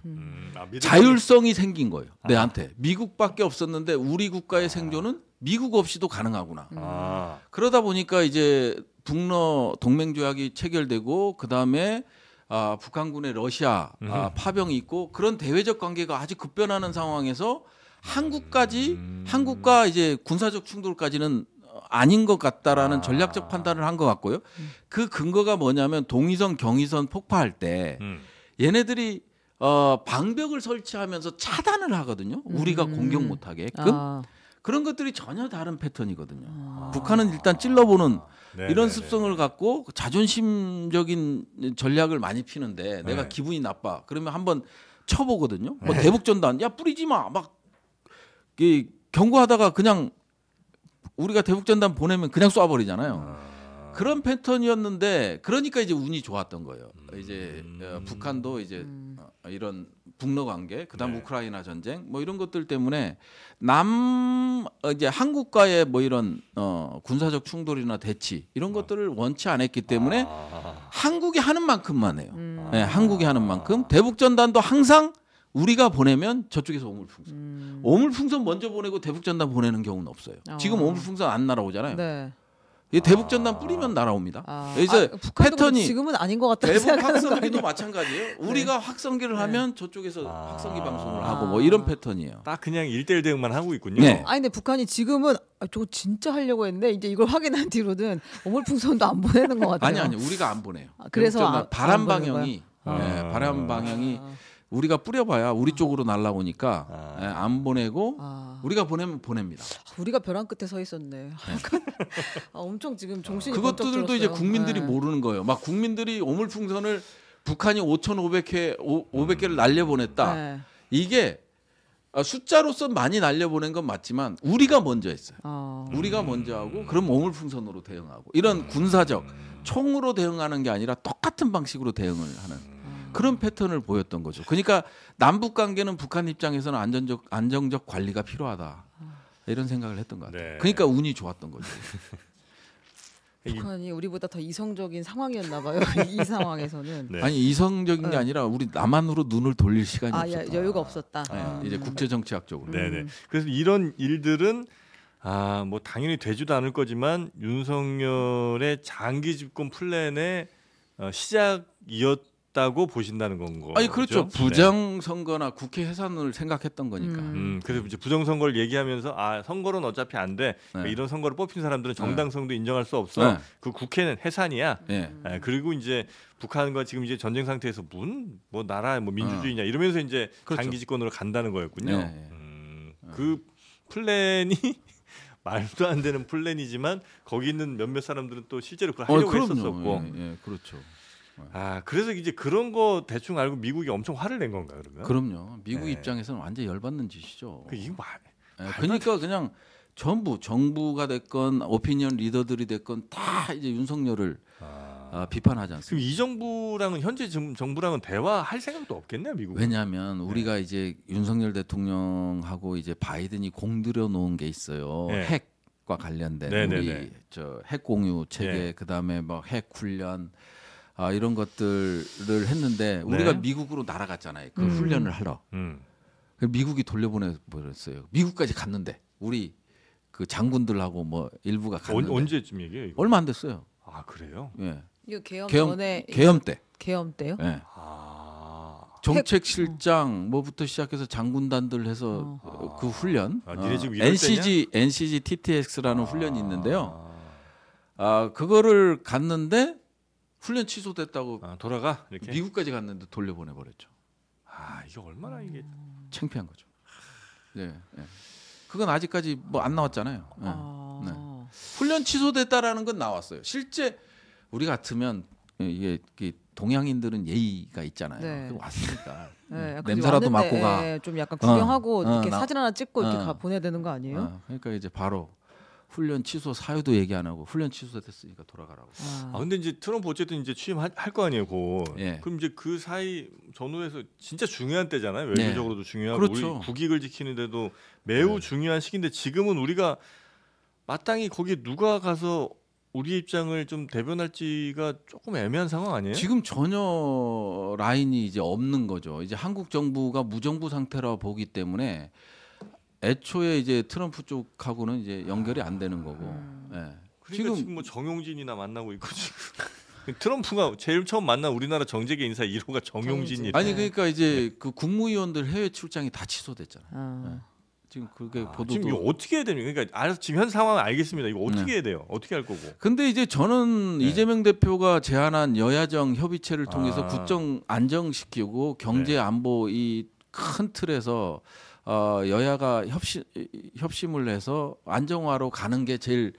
자율성이 생긴 거예요. 내한테. 미국밖에 없었는데 우리 국가의 생존은 미국 없이도 가능하구나. 그러다 보니까 이제 북러 동맹조약이 체결되고 그다음에 북한군의 러시아 파병이 있고 그런 대외적 관계가 아주 급변하는 상황에서 한국과 이제 군사적 충돌까지는 아닌 것 같다라는 전략적 판단을 한 것 같고요. 그 근거가 뭐냐면 동의선 경의선 폭파할 때 얘네들이 방벽을 설치하면서 차단을 하거든요. 우리가 공격 못하게끔. 그런 것들이 전혀 다른 패턴이거든요. 북한은 일단 찔러보는 이런 습성을 갖고 자존심적인 전략을 많이 피는데 내가 기분이 나빠. 그러면 한번 쳐보거든요. 뭐 대북전단 야 뿌리지 마. 막 경고하다가 그냥 우리가 대북전단 보내면 그냥 쏴버리잖아요. 그런 패턴이었는데 그러니까 이제 운이 좋았던 거예요. 이제 북한도 이제 이런 북러 관계, 그다음 우크라이나 전쟁 뭐 이런 것들 때문에 이제 한국과의 뭐 이런 군사적 충돌이나 대치 이런 것들을 원치 않았기 때문에 한국이 하는 만큼만 해요. 네, 한국이 하는 만큼 대북 전단도 항상 우리가 보내면 저쪽에서 오물풍선. 오물풍선 먼저 보내고 대북 전단 보내는 경우는 없어요. 지금 오물풍선 안 날아오잖아요. 네. 대북 전단 뿌리면 날아옵니다. 이제 패턴이 지금은 아닌 것 같다는 대북 확성기도 마찬가지예요. 우리가 확성기를 하면 저쪽에서 확성기 방송을 하고 뭐 이런 패턴이에요. 딱 그냥 1대1 대응만 하고 있군요. 네. 아니 근데 북한이 지금은 저거 진짜 하려고 했는데 이제 이걸 확인한 뒤로는 오물풍선도 안 보내는 것 같아요. 아니 우리가 안 보내요. 그래서 바람 방향이 바람 방향이 우리가 뿌려봐야 우리 쪽으로 날라오니까 안 보내고 우리가 보내면 보냅니다. 우리가 벼랑 끝에 서 있었네. 엄청 지금 정신이 그것들도 이제 국민들이 모르는 거예요. 막 국민들이 오물풍선을 북한이 5,500개를 날려보냈다. 이게 숫자로서 많이 날려보낸 건 맞지만 우리가 먼저 했어요. 우리가 먼저 하고 그럼 오물풍선으로 대응하고 이런 군사적 총으로 대응하는 게 아니라 똑같은 방식으로 대응을 하는 그런 패턴을 보였던 거죠. 그러니까 남북 관계는 북한 입장에서는 안정적 관리가 필요하다. 이런 생각을 했던 것 같아요. 그러니까 운이 좋았던 거죠. 북한이 우리보다 더 이성적인 상황이었나 봐요. 이 상황에서는. 아니 이성적인 게 아니라 우리 남한으로 눈을 돌릴 시간이 없었다. 여유가 없었다. 이제 국제 정치학적으로. 네네. 그래서 이런 일들은 뭐 당연히 되지도 않을 거지만 윤석열의 장기 집권 플랜의 시작이었다고 보신다는 건 아니 그렇죠. 부정선거나 국회 해산을 생각했던 거니까. 그래서 이제 부정선거를 얘기하면서 선거는 어차피 안 돼. 이런 선거를 뽑힌 사람들은 정당성도 인정할 수 없어. 그 국회는 해산이야. 그리고 이제 북한과 지금 이제 전쟁 상태에서 뭐 나라 뭐 민주주의냐 이러면서 이제 그렇죠. 장기 집권으로 간다는 거였군요. 그 플랜이 말도 안 되는 플랜이지만 거기 있는 몇몇 사람들은 또 실제로 그걸 하려고 했었었고. 그렇죠. 그래서 이제 그런 거 대충 알고 미국이 엄청 화를 낸 건가 그러면? 그럼요. 미국 입장에서는 완전 열받는 짓이죠. 이거 그러니까 그냥 전부 정부가 됐건 오피니언 리더들이 됐건 다 이제 윤석열을 비판하지 않습니까? 그럼 이 정부랑은 현재 정부랑은 대화할 생각도 없겠네요, 미국. 왜냐하면 우리가 이제 윤석열 대통령하고 이제 바이든이 공들여 놓은 게 있어요. 핵과 관련된 우리 핵 공유 체계, 그다음에 뭐 핵 훈련. 이런 것들을 했는데 우리가 미국으로 날아갔잖아요. 그 훈련을 하러. 미국이 돌려보내버렸어요. 미국까지 갔는데 우리 그 장군들하고 뭐 일부가 갔는데. 언제쯤 얘기해요? 이거? 얼마 안 됐어요. 그래요? 예. 이거 계엄 때. 계엄 때요? 예. 정책실장 뭐부터 시작해서 장군단들 해서 그 훈련. NCG TTX라는 훈련이 있는데요. 그거를 갔는데. 훈련 취소됐다고 돌아가 이렇게 미국까지 갔는데 돌려보내 버렸죠. 이게 얼마나 이게 창피한 거죠. 그건 아직까지 뭐 안 나왔잖아요. 훈련 취소됐다라는 건 나왔어요. 실제 우리 같으면 이게 동양인들은 예의가 있잖아요. 왔으니까 냄새라도 맡고 가. 좀 약간 구경하고 이렇게 사진 하나 찍고 이렇게 보내야 되는 거 아니에요? 그러니까 이제 바로. 훈련 취소 사유도 얘기 안 하고 훈련 취소됐으니까 돌아가라고. 근데 이제 트럼프 어쨌든 이제 취임할 거 아니에요, 그럼 이제 그 사이 전후에서 진짜 중요한 때잖아요. 외교적으로도 중요하고 그렇죠. 우리 국익을 지키는데도 매우 중요한 시기인데 지금은 우리가 마땅히 거기에 누가 가서 우리 입장을 좀 대변할지가 조금 애매한 상황 아니에요? 지금 전혀 라인이 이제 없는 거죠. 이제 한국 정부가 무정부 상태라 보기 때문에. 애초에 이제 트럼프 쪽하고는 이제 연결이 안 되는 거고. 그러니까 지금 뭐 정용진이나 만나고 있고 지금 트럼프가 제일 처음 만난 우리나라 정재계 인사 1호가 정용진이. 아니 그러니까 이제 그 국무위원들 해외 출장이 다 취소됐잖아요. 지금 그게 보도도. 지금 이거 어떻게 해야 됩니까? 그러니까 알아서 지금 현 상황 알겠습니다. 이거 어떻게 해야 돼요? 어떻게 할 거고? 근데 이제 저는 이재명 대표가 제안한 여야정 협의체를 통해서 국정 안정시키고 경제 안보 이 큰 틀에서. 여야가 협심을 해서 안정화로 가는 게 제일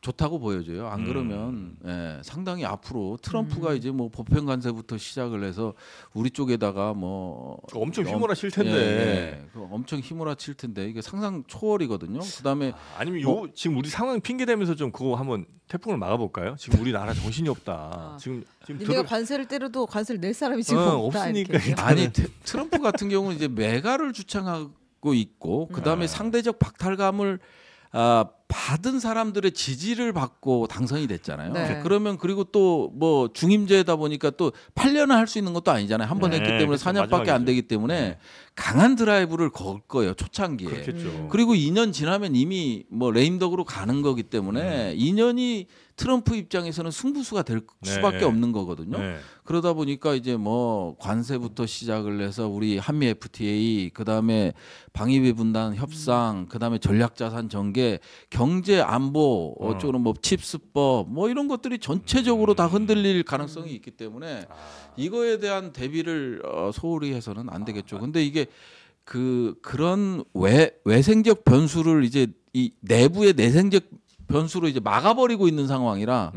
좋다고 보여져요. 안 그러면 상당히 앞으로 트럼프가 이제 뭐 법형 관세부터 시작을 해서 우리 쪽에다가 뭐 엄청 휘몰아칠 텐데, 엄청 휘몰아칠 텐데 이게 상상 초월이거든요. 그다음에 아니면 지금 우리 상황 핑계 대면서 좀 그거 한번 태풍을 막아볼까요? 지금 우리나라 정신이 없다. 지금 내가 관세를 때려도 관세를 낼 사람이 지금 없으니까. 아니 트럼프 같은 경우는 이제 매가를 주창하고 있고 그다음에 상대적 박탈감을 받은 사람들의 지지를 받고 당선이 됐잖아요. 네. 그러면 그리고 또 뭐 중임제다 보니까 또 8년을 할 수 있는 것도 아니잖아요. 한 번 했기 때문에 4년밖에 안 되기 때문에 강한 드라이브를 걸 거예요. 초창기에. 그렇겠죠. 그리고 2년 지나면 이미 뭐 레임덕으로 가는 거기 때문에 2년이 트럼프 입장에서는 승부수가 될 수밖에 없는 거거든요. 그러다 보니까 이제 뭐 관세부터 시작을 해서 우리 한미 FTA, 그다음에 방위비 분담 협상, 그다음에 전략자산 전개, 경제 안보, 어쩌고는 뭐 칩스법, 뭐 이런 것들이 전체적으로 다 흔들릴 가능성이 있기 때문에 이거에 대한 대비를 소홀히 해서는 안 되겠죠. 근데 이게 그런 외생적 변수를 이제 이 내부의 내생적 변수로 이제 막아버리고 있는 상황이라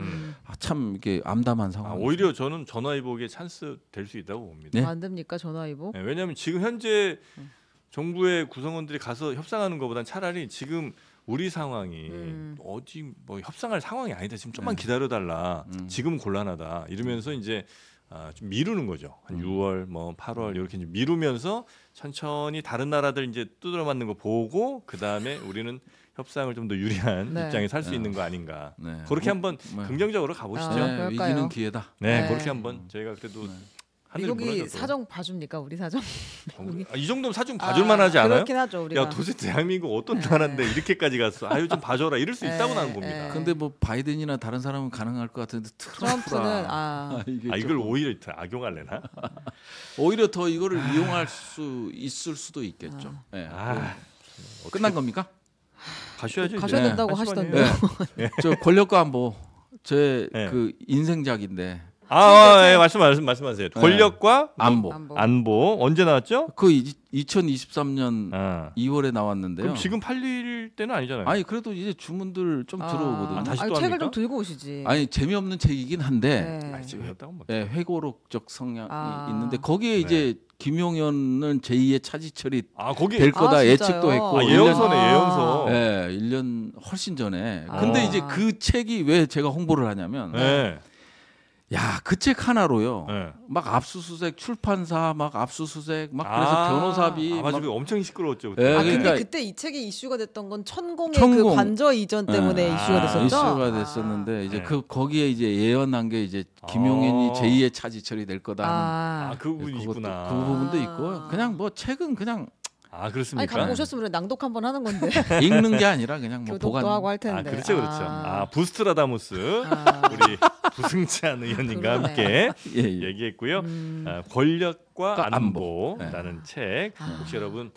참 이게 암담한 상황. 오히려 저는 전화위복의 찬스 될 수 있다고 봅니다. 네? 안 됩니까 전화위복? 네, 왜냐하면 지금 현재 정부의 구성원들이 가서 협상하는 것보단 차라리 지금 우리 상황이 어디 뭐 협상할 상황이 아니다. 지금 좀만 기다려달라. 지금 곤란하다. 이러면서 이제 좀 미루는 거죠. 한 6월, 뭐 8월 이렇게 좀 미루면서 천천히 다른 나라들 이제 두드려 맞는 거 보고 그 다음에 우리는 협상을 좀 더 유리한 입장에 살 수 있는 거 아닌가. 그렇게 한번 긍정적으로 가보시죠. 위기는 기회다. 그렇게 한번 저희가 그래도 미국이 사정 봐줍니까 우리 사정? 이 정도면 사정 봐줄만 하지 않아요? 그렇긴 하죠 우리가. 야 도대체 대한민국 어떤 나라인데 이렇게까지 갔어? 아유 좀 봐줘라 이럴 수 있다고 나는 봅니다. 근데 뭐 바이든이나 다른 사람은 가능할 것 같은데 트럼프는 이걸 오히려 악용할래나? 오히려 더 이거를 이용할 수 있을 수도 있겠죠. 끝난 겁니까? 가셔야죠. 가셔야 된다고 하시던데요. 저 권력과 안보 제 그 인생작인데. 말씀하세요. 권력과 안보 언제 나왔죠? 그 2023년 2월에 나왔는데요. 그럼 지금 팔릴 때는 아니잖아요. 아니 그래도 이제 주문들 좀 들어오거든요. 다시 또 책을 합니까? 좀 들고 오시지. 아니 재미없는 책이긴 한데 재미없다고 회고록적 성향이 있는데 거기에 이제 김용현은 제2의 차지철이 거기 될 거다 예측도 했고 예언서. 1년 훨씬 전에. 근데 이제 그 책이 왜 제가 홍보를 하냐면 야, 그 책 하나로요. 막 압수수색 출판사 막 압수수색 막 그래서 변호사비 맞아 그 엄청 시끄러웠죠. 근데 그때 이 책이 이슈가 됐던 건 천공의 그 관저 이전 때문에 이슈가 됐었죠. 이슈가 됐었는데 이제 거기에 이제 예언한 게 이제 김용현이 제2의 차지철이 될 거다. 그 부분이 있구나. 그 부분도 있고 그냥 뭐 책은 그냥 그렇습니까? 아니 갖고 오셨으면 낭독 한번 하는 건데. 읽는 게 아니라 그냥 뭐 교독도 하고 할 텐데. 그렇죠. 부스트라다무스 우리 부승찬 의원님과 함께 얘기했고요. 권력과 안보라는 책 혹시 여러분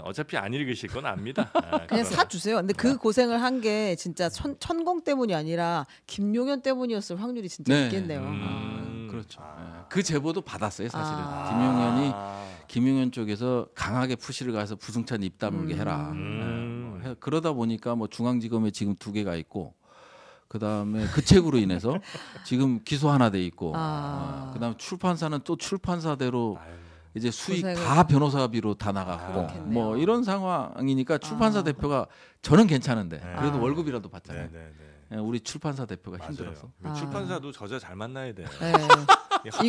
어차피 안 읽으실 건 압니다. 그냥 사주세요. 근데 그 고생을 한 게 진짜 천공 때문이 아니라 김용현 때문이었을 확률이 진짜 있겠네요. 그렇죠. 그 제보도 받았어요 사실은. 김용현 쪽에서 강하게 푸시를 가서 부승찬 입 다물게 해라. 그러다 보니까 뭐 중앙지검에 지금 2개가 있고 그다음에 그 책으로 인해서 지금 기소 하나 돼 있고 그다음에 출판사는 또 출판사대로 이제 수익 다 변호사비로 다 나갔고 뭐 이런 상황이니까 출판사 대표가 저는 괜찮은데 그래도 월급이라도 받잖아요. 우리 출판사 대표가 힘들어서. 출판사도 저자 잘 만나야 돼.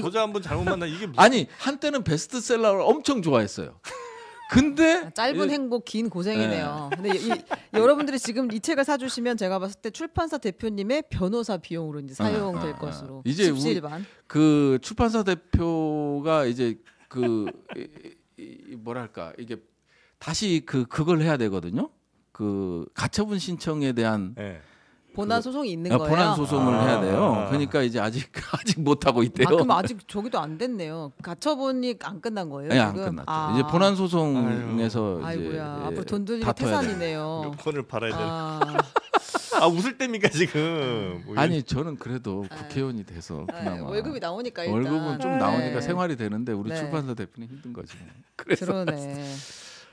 저자 한번 잘못 만나 이게 아니 한때는 베스트셀러를 엄청 좋아했어요. 근데 짧은 행복 긴 고생이네요. 근데 여러분들이 지금 이 책을 사주시면 제가 봤을 때 출판사 대표님의 변호사 비용으로 이제 사용될 것으로 이제 그 출판사 대표가 이제 그 뭐랄까 이게 다시 그걸 해야 되거든요. 그 가처분 신청에 대한 본안 소송이 있는 거예요. 본안 소송을 해야 돼요. 그러니까 이제 아직 못 하고 있대요. 그럼 아직 저기도 안 됐네요. 가처분이 안 끝난 거예요? 네, 안 끝났죠. 이제 본안 소송에서 이제 앞으로 돈 들리기 태산이네요. 몇 번을 팔아야 되나? 웃을 때입니까 지금? 아니 저는 그래도 국회의원이 돼서 그나마 월급이 나오니까 일단 월급은 좀 나오니까 생활이 되는데 우리 출판사 대표는 힘든 거지. 그래서 그러네.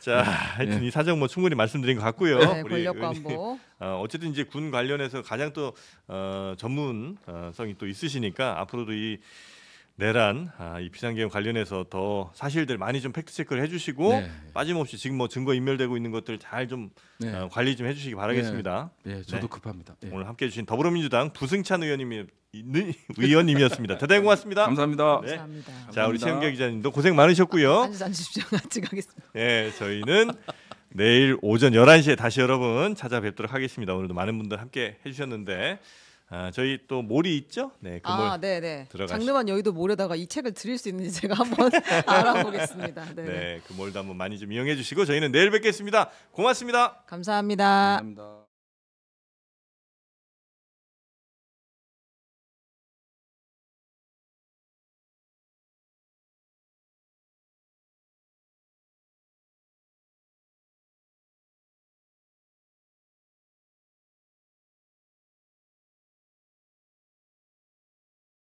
자, 하여튼 이 사정 뭐 충분히 말씀드린 것 같고요. 네, 권력 관보. 어쨌든 이제 군 관련해서 가장 또 전문성이 또 있으시니까 앞으로도 이 내란, 이 비상계엄 관련해서 더 사실들 많이 좀 팩트 체크를 해주시고 네. 빠짐없이 지금 뭐 증거 인멸되고 있는 것들 잘 좀 네. 관리 좀 해주시기 바라겠습니다. 네, 저도 네. 급합니다. 네. 오늘 함께해 주신 더불어민주당 부승찬 의원님이었습니다. 대단히 고맙습니다. 감사합니다. 네. 감사합니다. 자, 우리 감사합니다. 최은경 기자님도 고생 많으셨고요. 앉으십시오. 같이 가겠습니다. 네, 저희는 내일 오전 11시에 다시 여러분 찾아뵙도록 하겠습니다. 오늘도 많은 분들 함께 해주셨는데 저희 또 몰이 있죠? 네, 그 몰 네네. 들어가시죠. 장르만 여의도 몰에다가 이 책을 드릴 수 있는지 제가 한번 알아보겠습니다. 네. 네, 그 몰도 한번 많이 좀 이용해 주시고 저희는 내일 뵙겠습니다. 고맙습니다. 감사합니다. 감사합니다.